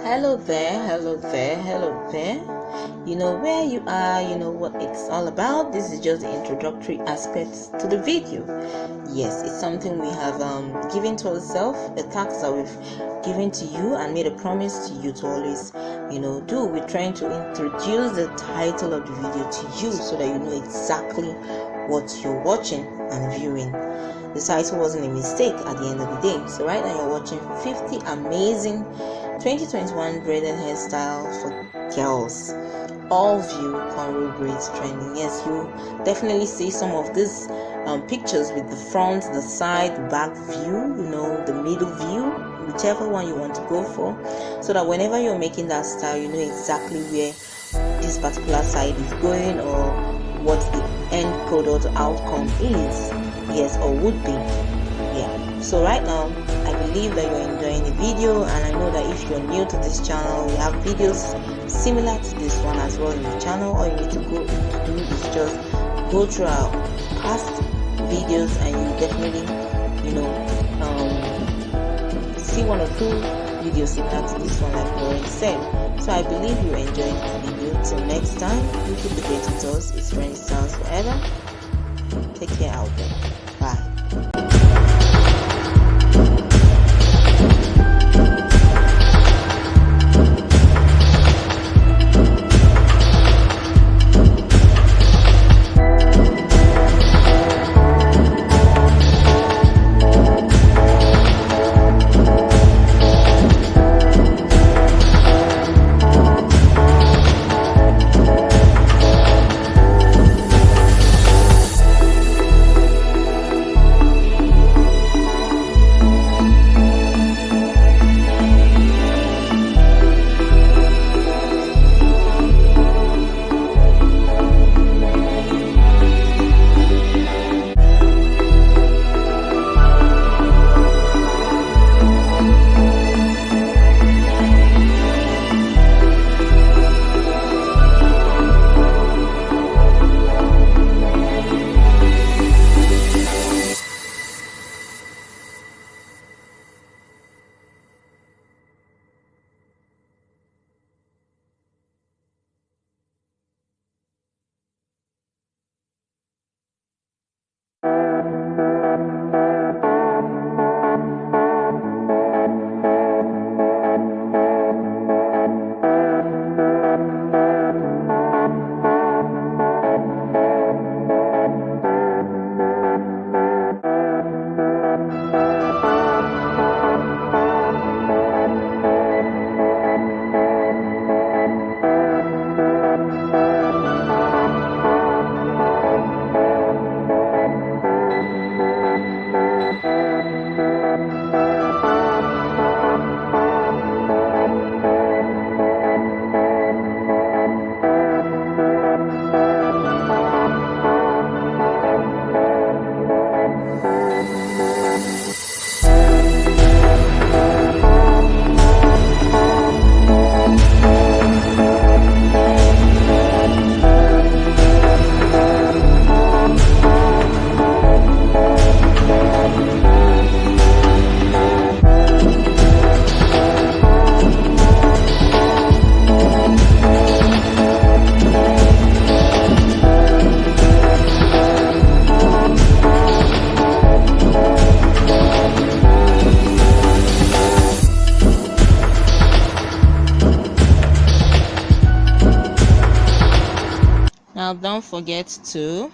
Hello there, hello there, hello there. You know where you are, you know what it's all about. This is just the introductory aspects to the video. Yes, it's something we have given to ourselves, a task that we've given to you and made a promise to you to always, do. We're trying to introduce the title of the video to you so that you know exactly what you're watching and viewing. The title wasn't a mistake at the end of the day. So right now you're watching 50 amazing 2021 braided hairstyle for girls. All view cornrow braids trending. Yes, you definitely see some of these pictures with the front, the side, the back view, the middle view, whichever one you want to go for, so that whenever you're making that style, you know exactly where this particular side is going or what the end product outcome is. Yes, or would be. Yeah, so right now I believe that you're enjoying the video, and I know that if you're new to this channel, we have videos similar to this one as well in the channel. All you need to do is just go through our past videos and you definitely see one or two videos similar to this one, like we already said. So I believe you're enjoying the video. Till next time, you keep the great with us. It's Braided Hairstyles forever. Take care out there. Bye. Now don't forget to